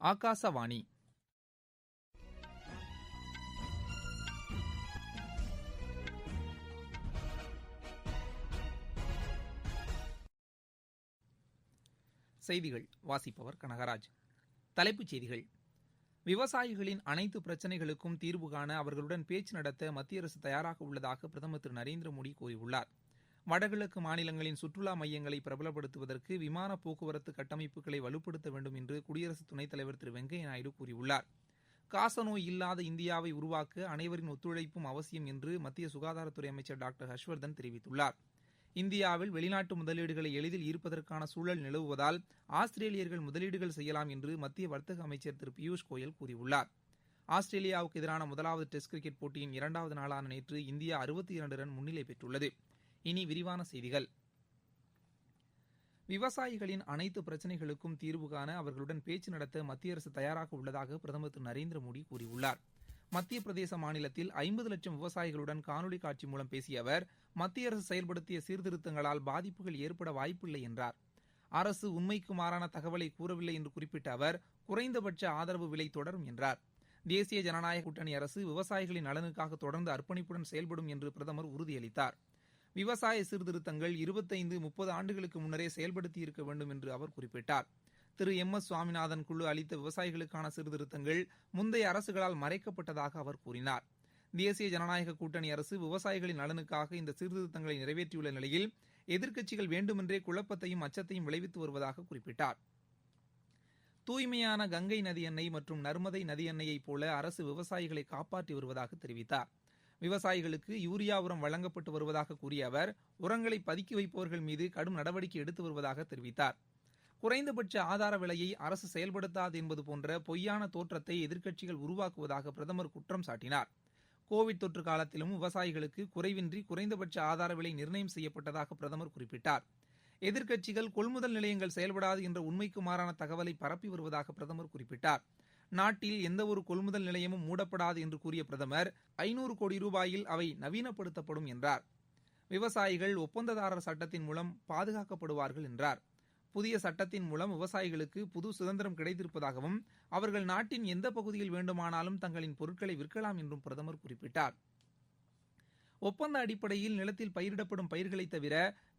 ஆகாசவாணி செய்திகள் வாசிப்பவர் கனகராஜ். தலைப்புச் செய்திகள்: விவசாயிகளின் அனைத்து பிரச்சினைகளுக்கும் தீர்வு காண அவர்களுடன் பேச்சு நடத்த மத்திய அரசு தயாராக உள்ளதாக பிரதமர் திரு நரேந்திர மோடி கூறியுள்ளார். வடகிழக்கு மாநிலங்களின் சுற்றுலா மையங்களை பிரபலப்படுத்துவதற்கு விமான போக்குவரத்து கட்டமைப்புகளை வலுப்படுத்த வேண்டும் என்று குடியரசு துணைத் தலைவர் திரு வெங்கையா நாயுடு கூறியுள்ளார். காசநோய் இல்லாத இந்தியாவை உருவாக்க அனைவரின் ஒத்துழைப்பும் அவசியம் என்று மத்திய சுகாதாரத்துறை அமைச்சர் டாக்டர் ஹர்ஷ்வர்தன் தெரிவித்துள்ளார். இந்தியாவில் வெளிநாட்டு முதலீடுகளை எளிதில் ஈர்ப்பதற்கான சூழல் நிலவுவதால் ஆஸ்திரேலியர்கள் முதலீடுகள் செய்யலாம் என்று மத்திய வர்த்தக அமைச்சர் திரு பியூஷ் கோயல் கூறியுள்ளார். ஆஸ்திரேலியாவுக்கு எதிரான முதலாவது டெஸ்ட் கிரிக்கெட் போட்டியின் இரண்டாவது நாளான நேற்று இந்தியா 62 ரன் முன்னிலை பெற்றுள்ளது. இனி விரிவான செய்திகள். விவசாயிகளின் அனைத்து பிரச்சினைகளுக்கும் தீர்வு காண அவர்களுடன் பேச்சு நடத்த மத்திய அரசு தயாராக உள்ளதாக பிரதமர் திரு நரேந்திர மோடி கூறியுள்ளார். மத்திய பிரதேச மாநிலத்தில் 50 லட்சம் விவசாயிகளுடன் காணொலி காட்சி மூலம் பேசிய அவர், மத்திய அரசு செயல்படுத்திய சீர்திருத்தங்களால் பாதிப்புகள் ஏற்பட வாய்ப்பில்லை என்றார். அரசு உண்மைக்கு மாறான தகவலை கூறவில்லை என்று குறிப்பிட்ட அவர், குறைந்தபட்ச ஆதரவு விலை தொடரும் என்றார். தேசிய ஜனநாயக கூட்டணி அரசு விவசாயிகளின் நலனுக்காக தொடர்ந்து அர்ப்பணிப்புடன் செயல்படும் என்று பிரதமர் உறுதியளித்தார். விவசாய சீர்திருத்தங்கள் 25-30 ஆண்டுகளுக்கு முன்னரே செயல்படுத்தியிருக்க வேண்டும் என்று அவர் குறிப்பிட்டார். திரு எம்.எஸ். சுவாமிநாதன் குழு அளித்த விவசாயிகளுக்கான சீர்திருத்தங்கள் முந்தைய அரசுகளால் மறைக்கப்பட்டதாக அவர் கூறினார். தேசிய ஜனநாயக கூட்டணி அரசு விவசாயிகளின் நலனுக்காக இந்த சீர்திருத்தங்களை நிறைவேற்றியுள்ள நிலையில் எதிர்க்கட்சிகள் வேண்டுமென்றே குழப்பத்தையும் அச்சத்தையும் விளைவித்து வருவதாக குறிப்பிட்டார். தூய்மையான கங்கை நதி எண்ணெய் மற்றும் நர்மதை நதி எண்ணெயைப் போல அரசு விவசாயிகளை காப்பாற்றி வருவதாக தெரிவித்தார். விவசாயிகளுக்கு யூரியா உரம் வழங்கப்பட்டு வருவதாக கூறிய அவர், உரங்களை பதுக்கி வைப்பவர்கள் மீது கடும் நடவடிக்கை எடுத்து வருவதாக தெரிவித்தார். குறைந்தபட்ச ஆதார விலையை அரசு செயல்படுத்தாது என்பது போன்ற பொய்யான தோற்றத்தை எதிர்க்கட்சிகள் உருவாக்குவதாக பிரதமர் குற்றம் சாட்டினார். கோவிட் தொற்று காலத்திலும் விவசாயிகளுக்கு குறைவின்றி குறைந்தபட்ச ஆதார விலை நிர்ணயம் செய்யப்பட்டதாக பிரதமர் குறிப்பிட்டார். எதிர்க்கட்சிகள் கொள்முதல் நிலையங்கள் செயல்படாது என்ற உண்மைக்கு மாறான தகவலை பரப்பி வருவதாக பிரதமர் குறிப்பிட்டார். நாட்டில் எந்தவொரு கொள்முதல் நிலையமும் மூடப்படாது என்று கூறிய பிரதமர், 500 கோடி ரூபாயில் அவை நவீனப்படுத்தப்படும் என்றார். விவசாயிகள் ஒப்பந்ததாரர் சட்டத்தின் மூலம் பாதுகாக்கப்படுவார்கள் என்றார். புதிய சட்டத்தின் மூலம் விவசாயிகளுக்கு புது சுதந்திரம் கிடைத்திருப்பதாகவும், அவர்கள் நாட்டின் எந்த பகுதியில் வேண்டுமானாலும் தங்களின் பொருட்களை விற்கலாம் என்றும் பிரதமர் குறிப்பிட்டார். ஒப்பந்த அடிப்படையில் நிலத்தில் பயிரிடப்படும் பயிர்களை தவிர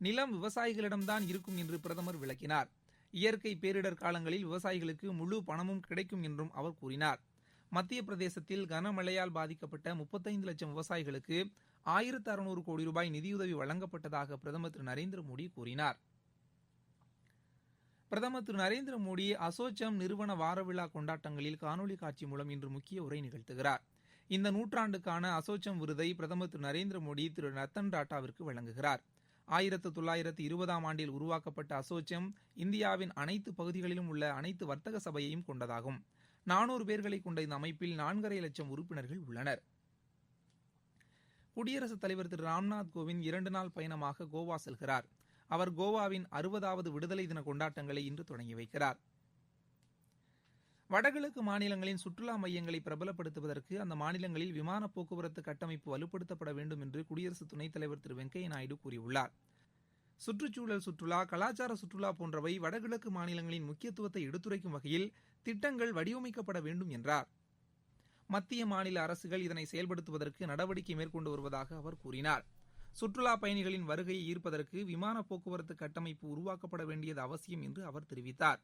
நிலம் விவசாயிகளிடம்தான் இருக்கும் என்று பிரதமர் விளக்கினார். இயற்கை பேரிடர் காலங்களில் விவசாயிகளுக்கு முழு பணமும் கிடைக்கும் என்றும் அவர் கூறினார். மத்திய பிரதேசத்தில் கனமழையால் பாதிக்கப்பட்ட 35 லட்சம் விவசாயிகளுக்கு 1600 கோடி ரூபாய் நிதியுதவி வழங்கப்பட்டதாக பிரதமர் திரு நரேந்திர மோடி கூறினார். பிரதமர் திரு நரேந்திர மோடி அசோசெம் நிறுவன வார விழா கொண்டாட்டங்களில் காணொலி காட்சி மூலம் இன்று முக்கிய உரை நிகழ்த்துகிறார். இந்த நூற்றாண்டுக்கான அசோசெம் விருதை பிரதமர் திரு நரேந்திர மோடி திரு ரத்தன் டாடாவிற்கு வழங்குகிறார். 1920ஆம் ஆண்டில் உருவாக்கப்பட்ட அசோசெம் இந்தியாவின் அனைத்து பகுதிகளிலும் உள்ள அனைத்து வர்த்தக சபையையும் கொண்டதாகும். 400 பேர்களை கொண்ட இந்த அமைப்பில் 4.5 லட்சம் உறுப்பினர்கள் உள்ளனர். குடியரசுத் தலைவர் திரு ராம்நாத் கோவிந்த் 2 நாள் பயணமாக கோவா செல்கிறார். அவர் கோவாவின் 60வது விடுதலை தின கொண்டாட்டங்களை இன்று தொடங்கி வைக்கிறார். வடகிழக்கு மாநிலங்களின் சுற்றுலா மையங்களை பிரபலப்படுத்துவதற்கு அந்த மாநிலங்களில் விமான போக்குவரத்து கட்டமைப்பு வலுப்படுத்தப்பட வேண்டும் என்று குடியரசு துணைத் தலைவர் திரு வெங்கையா நாயுடு கூறியுள்ளார். சுற்றுச்சூழல் சுற்றுலா, கலாச்சார சுற்றுலா போன்றவை வடகிழக்கு மாநிலங்களின் முக்கியத்துவத்தை எடுத்துரைக்கும் வகையில் திட்டங்கள் வடிவமைக்கப்பட வேண்டும் என்றார். மத்திய மாநில அரசுகள் இதனை செயல்படுத்துவதற்கு நடவடிக்கை மேற்கொண்டு வருவதாக அவர் கூறினார். சுற்றுலா பயணிகளின் வருகையை ஈர்ப்பதற்கு விமான போக்குவரத்து கட்டமைப்பு உருவாக்கப்பட வேண்டியது அவசியம் என்று அவர் தெரிவித்தார்.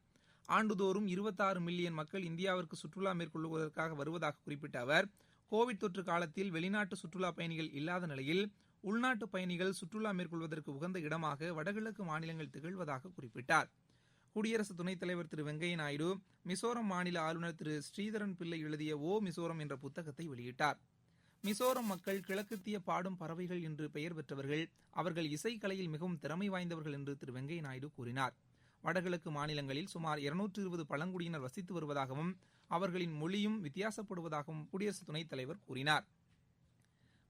ஆண்டுதோறும் 26 மில்லியன் மக்கள் இந்தியாவிற்கு சுற்றுலா மேற்கொள்வதற்காக வருவதாக குறிப்பிட்ட அவர், கோவிட் தொற்று காலத்தில் வெளிநாட்டு சுற்றுலா பயணிகள் இல்லாத நிலையில் உள்நாட்டு பயணிகள் சுற்றுலா மேற்கொள்வதற்கு உகந்த இடமாக வடகிழக்கு மாநிலங்கள் திகழ்வதாக குறிப்பிட்டார். குடியரசு துணைத் தலைவர் திரு வெங்கையா நாயுடு மிசோரம் மாநில ஆளுநர் திரு ஸ்ரீதரன் பிள்ளை எழுதிய ஓ மிசோரம் என்ற புத்தகத்தை வெளியிட்டார். மிசோரம் மக்கள் கிழக்கத்திய பாடும் பறவைகள் என்று பெயர் பெற்றவர்கள், அவர்கள் இசைக்கலையில் மிகவும் திறமை வாய்ந்தவர்கள் என்று திரு வெங்கையா நாயுடு கூறினார். வடகிழக்கு மாநிலங்களில் சுமார் 220 பழங்குடியினர் வசித்து வருவதாகவும், அவர்களின் மொழியும் வித்தியாசப்படுவதாகவும் குடியரசு துணைத் தலைவர் கூறினார்.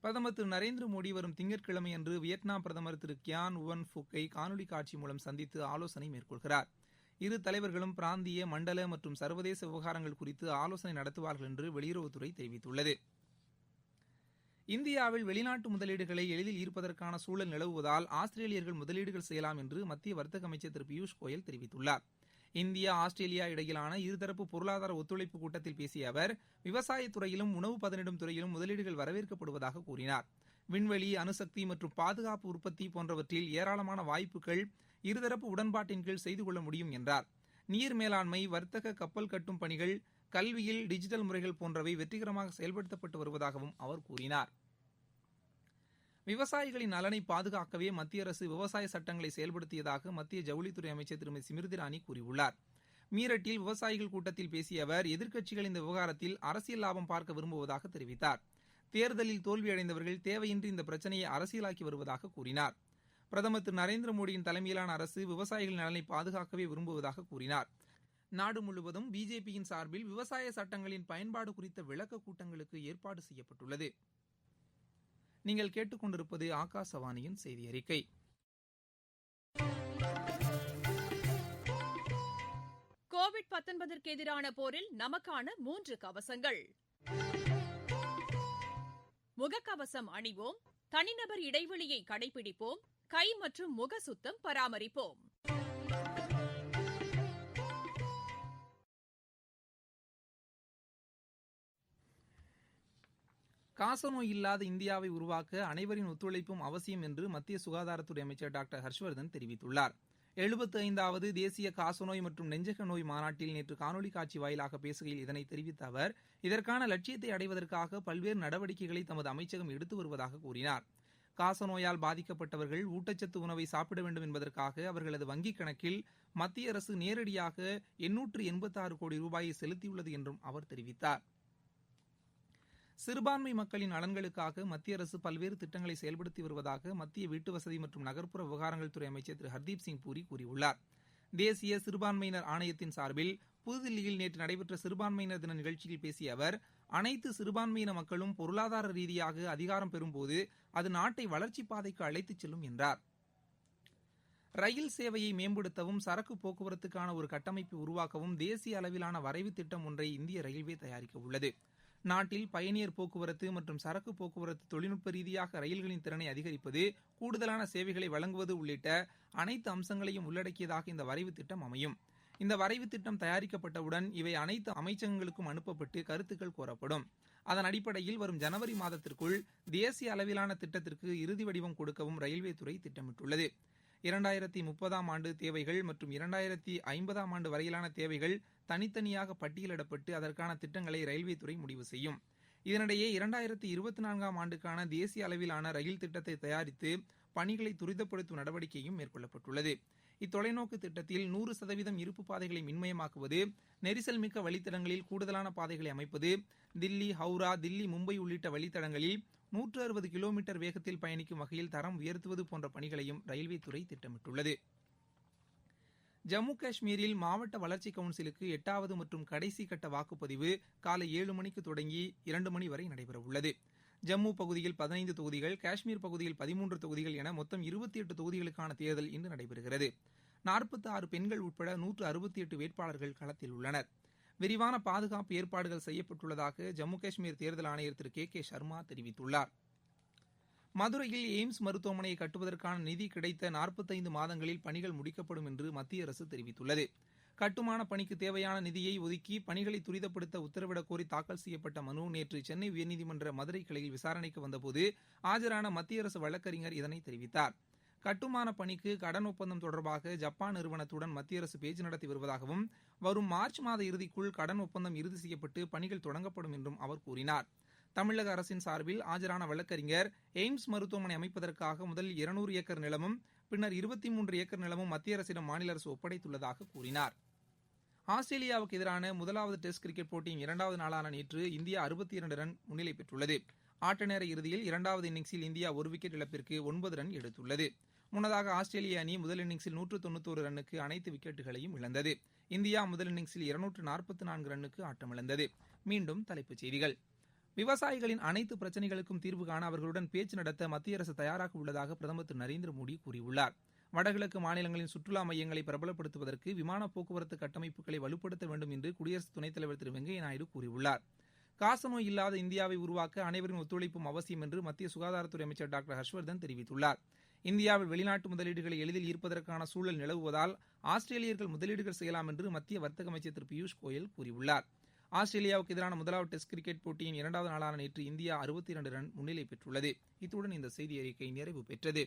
பிரதமர் திரு நரேந்திர மோடி வரும் திங்கட்கிழமை அன்று வியட்நாம் பிரதமர் திரு கியான் உவன் ஃபுக்கை காணொலி காட்சி மூலம் சந்தித்து ஆலோசனை மேற்கொள்கிறார். இரு தலைவர்களும் பிராந்திய, மண்டல மற்றும் சர்வதேச விவகாரங்கள் குறித்து ஆலோசனை நடத்துவார்கள் என்று வெளியுறவுத்துறை தெரிவித்துள்ளது. இந்தியாவில் வெளிநாட்டு முதலீடுகளை எளிதில் ஈர்ப்பதற்கான சூழல் நிலவுவதால் ஆஸ்திரேலியர்கள் முதலீடுகள் செய்யலாம் என்று மத்திய வர்த்தக அமைச்சர் திரு பியூஷ் கோயல் தெரிவித்துள்ளார். இந்தியா ஆஸ்திரேலியா இடையிலான இருதரப்பு பொருளாதார ஒத்துழைப்பு கூட்டத்தில் பேசிய அவர் விவசாயத்துறையிலும் உணவு பதனிடும் துறையிலும் முதலீடுகள் வரவேற்கப்படுவதாக கூறினார். விண்வெளி, அணுசக்தி மற்றும் பாதுகாப்பு உற்பத்தி போன்றவற்றில் ஏராளமான வாய்ப்புகள் இருதரப்பு உடன்பாட்டின் கீழ் செய்து கொள்ள முடியும் என்றார். நீர் மேலாண்மை, வர்த்தக, கப்பல் கட்டும் பணிகள், கல்வியில் டிஜிட்டல் முறைகள் போன்றவை வெற்றிகரமாக செயல்படுத்தப்பட்டு வருவதாகவும் அவர் கூறினார். விவசாயிகளின் நலனை பாதுகாக்கவே மத்திய அரசு விவசாய சட்டங்களை செயல்படுத்தியதாக மத்திய ஜவுளித்துறை அமைச்சர் திருமதி ஸ்மிருதி இரானி கூறியுள்ளார். மீரட்டில் விவசாயிகள் கூட்டத்தில் பேசிய அவர் எதிர்க்கட்சிகள் இந்த விவகாரத்தில் அரசியல் லாபம் பார்க்க விரும்புவதாக தெரிவித்தார். தேர்தலில் தோல்வியடைந்தவர்கள் தேவையின்றி இந்த பிரச்சினையை அரசியலாக்கி வருவதாக கூறினார். பிரதமர் திரு நரேந்திர மோடியின் தலைமையிலான அரசு விவசாயிகளின் நலனை பாதுகாக்கவே விரும்புவதாக கூறினார். நாடு முழுவதும் பிஜேபியின் சார்பில் விவசாய சட்டங்களின் பயன்பாடு குறித்த விளக்க கூட்டங்களுக்கு ஏற்பாடு செய்யப்பட்டுள்ளது. நீங்கள் கேட்டுக்கொண்டிருப்பது ஆகாசவாணியின் செய்தி அறிக்கை. கோவிட்-19ற்கு எதிரான போரில் நமக்கான 3 கவசங்கள். முகக்கவசம் அணிவோம், தனிநபர் இடைவெளியை கடைபிடிப்போம், கை மற்றும் முக சுத்தம் பராமரிப்போம். காசநோய் இல்லாத இந்தியாவை உருவாக்க அனைவரின் ஒத்துழைப்பும் அவசியம் என்று மத்திய சுகாதாரத்துறை அமைச்சர் டாக்டர் ஹர்ஷ்வர்தன் தெரிவித்துள்ளார். 75வது தேசிய காசநோய் மற்றும் நெஞ்சக நோய் மாநாட்டில் நேற்று காணொலி காட்சி வாயிலாக பேசுகையில் இதனை தெரிவித்த அவர், இதற்கான லட்சியத்தை அடைவதற்காக பல்வேறு நடவடிக்கைகளை தமது அமைச்சகம் எடுத்து வருவதாக கூறினார். காசநோயால் பாதிக்கப்பட்டவர்கள் ஊட்டச்சத்து உணவை சாப்பிட வேண்டும் என்பதற்காக அவர்களது வங்கிக் கணக்கில் மத்திய அரசு நேரடியாக 886 கோடி ரூபாயை செலுத்தியுள்ளது என்றும் அவர் தெரிவித்தார். சிறுபான்மை மக்களின் நலன்களுக்காக மத்திய அரசு பல்வேறு திட்டங்களை செயல்படுத்தி வருவதாக மத்திய வீட்டுவசதி மற்றும் நகர்ப்புற விவகாரங்கள் துறை அமைச்சர் திரு ஹர்தீப் சிங் பூரி கூறியுள்ளார். தேசிய சிறுபான்மையினர் ஆணையத்தின் சார்பில் புதுதில்லியில் நேற்று நடைபெற்ற சிறுபான்மையினர் தின நிகழ்ச்சியில் பேசிய அவர், அனைத்து சிறுபான்மையின மக்களும் பொருளாதார ரீதியாக அதிகாரம் பெறும்போது அது நாட்டை வளர்ச்சிப் பாதைக்கு அழைத்துச் செல்லும் என்றார். ரயில் சேவையை மேம்படுத்தவும் சரக்கு போக்குவரத்துக்கான ஒரு கட்டமைப்பை உருவாக்கவும் தேசிய அளவிலான வரைவு திட்டம் ஒன்றை இந்திய ரயில்வே தயாரிக்க உள்ளது. நாட்டில் பயணியர் போக்குவரத்து மற்றும் சரக்கு போக்குவரத்து தொழில்நுட்ப ரீதியாக ரயில்களின் திறனை அதிகரிப்பது, கூடுதலான சேவைகளை வழங்குவது உள்ளிட்ட அனைத்து அம்சங்களையும் உள்ளடக்கியதாக இந்த வரைவு திட்டம் அமையும். இந்த வரைவு திட்டம் தயாரிக்கப்பட்டவுடன் இவை அனைத்து அமைச்சகங்களுக்கும் அனுப்பப்பட்டு கருத்துக்கள் கோரப்படும். அதன் அடிப்படையில் வரும் ஜனவரி மாதத்திற்குள் தேசிய அளவிலான திட்டத்திற்கு இறுதி வடிவம் கொடுக்கவும் ரயில்வே துறை திட்டமிட்டுள்ளது. 2030ஆம் ஆண்டு தேவைகள் மற்றும் 2050ஆம் ஆண்டு வரையிலான தேவைகள் தனித்தனியாக பட்டியலிடப்பட்டு அதற்கான திட்டங்களை ரயில்வே துறை முடிவு செய்யும். இதனிடையே 2024ஆம் ஆண்டுக்கான தேசிய அளவிலான ரயில் திட்டத்தை தயாரித்து பணிகளை துரிதப்படுத்தும் நடவடிக்கையும் மேற்கொள்ளப்பட்டுள்ளது. இத்தொலைநோக்கு திட்டத்தில் 100% இருப்பு பாதைகளை மின்மயமாக்குவது, நெரிசல் மிக்க வழித்தடங்களில் கூடுதலான பாதைகளை அமைப்பது, தில்லி, ஹவுரா, தில்லி, மும்பை உள்ளிட்ட வழித்தடங்களில் 160 கிலோமீட்டர் வேகத்தில் பயணிக்கும் வகையில் தரம் உயர்த்துவது போன்ற பணிகளையும் ரயில்வே துறை திட்டமிட்டுள்ளது. ஜம்மு காஷ்மீரில் மாவட்ட வளர்ச்சி கவுன்சிலுக்கு 8வது மற்றும் கடைசி கட்ட வாக்குப்பதிவு காலை 7 மணிக்கு தொடங்கி 2 மணி வரை நடைபெறவுள்ளது. ஜம்மு பகுதியில் 15 தொகுதிகள், காஷ்மீர் பகுதியில் 13 தொகுதிகள் என மொத்தம் 28 தொகுதிகளுக்கான தேர்தல் இன்று நடைபெறுகிறது. 46 பெண்கள் உட்பட 168 வேட்பாளர்கள் களத்தில் உள்ளனர். விரிவான பாதுகாப்பு ஏற்பாடுகள் செய்யப்பட்டுள்ளதாக ஜம்மு காஷ்மீர் தேர்தல் ஆணையர் திரு கே சர்மா தெரிவித்துள்ளார். மதுரையில் எய்ம்ஸ் மருத்துவமனையை கட்டுவதற்கான நிதி கிடைத்த 45 மாதங்களில் பணிகள் முடிக்கப்படும் என்று மத்திய அரசு தெரிவித்துள்ளது. கட்டுமான பணிக்கு தேவையான நிதியை ஒதுக்கி பணிகளை துரிதப்படுத்த உத்தரவிடக் கோரி தாக்கல் செய்யப்பட்ட மனு நேற்று சென்னை உயர்நீதிமன்ற மதுரை கிளையில் விசாரணைக்கு வந்தபோது ஆஜரான மத்திய அரசு வழக்கறிஞர் இதனை தெரிவித்தார். கட்டுமான பணிக்கு கடன் ஒப்பந்தம் தொடர்பாக ஜப்பான் நிறுவனத்துடன் மத்திய அரசு பேச்சு நடத்தி வருவதாகவும் வரும் மார்ச் மாத இறுதிக்குள் கடன் ஒப்பந்தம் இறுதி செய்யப்பட்டு பணிகள் தொடங்கப்படும் என்றும் அவர் கூறினார். தமிழக அரசின் சார்பில் ஆஜரான வழக்கறிஞர் எய்ம்ஸ் மருத்துவமனை அமைப்பதற்காக முதலில் 200 ஏக்கர் நிலமும் பின்னர் 23 ஏக்கர் நிலமும் மத்திய அரசிடம் மாநில அரசு ஒப்படைத்துள்ளதாக கூறினார். ஆஸ்திரேலியாவுக்கு எதிரான முதலாவது டெஸ்ட் கிரிக்கெட் போட்டியின் 2வது நாளான நேற்று இந்தியா 62 ரன் முன்னிலை பெற்றுள்ளது. ஆட்ட நேர இறுதியில் 2வது இன்னிங்ஸில் இந்தியா 1 விக்கெட் இழப்பிற்கு 9 ரன் எடுத்துள்ளது. முன்னதாக ஆஸ்திரேலிய அணி முதல் இன்னிங்ஸில் 191 ரன்னுக்கு அனைத்து விக்கெட்டுகளையும் இழந்தது. இந்தியா முதல் இன்னிங்ஸில் 244 ரன்னுக்கு ஆட்டமிழந்தது. மீண்டும் தலைப்புச் செய்திகள். விவசாயிகளின் அனைத்து பிரச்சினைகளுக்கும் தீர்வு காண அவர்களுடன் பேச்சு நடத்த மத்திய அரசு தயாராக உள்ளதாக பிரதமர் திரு நரேந்திர மோடி கூறியுள்ளார். வடகிழக்கு மாநிலங்களின் சுற்றுலா மையங்களை பிரபலப்படுத்துவதற்கு விமான போக்குவரத்து கட்டமைப்புகளை வலுப்படுத்த வேண்டும் என்று குடியரசு துணைத் தலைவர் திரு வெங்கையா நாயுடு கூறியுள்ளார். காசநோய் இல்லாத இந்தியாவை உருவாக்க அனைவரின் ஒத்துழைப்பும் அவசியம் என்று மத்திய சுகாதாரத்துறை அமைச்சர் டாக்டர் ஹர்ஷ்வர்தன் தெரிவித்துள்ளார். இந்தியாவில் வெளிநாட்டு முதலீடுகளை எளிதில் ஈர்ப்பதற்கான சூழல் நிலவுவதால் ஆஸ்திரேலியர்கள் முதலீடுகள் செய்யலாம் என்று மத்திய வர்த்தக அமைச்சர் திரு பியூஷ் கோயல் கூறியுள்ளார். ஆஸ்திரேலியாவுக்கு எதிரான முதலாவது டெஸ்ட் கிரிக்கெட் போட்டியின் இரண்டாவது நாளான நேற்று இந்தியா 62 ரன் முன்னிலை பெற்றுள்ளது. இத்துடன் இந்த செய்தி அறிக்கை நிறைவு பெற்றது.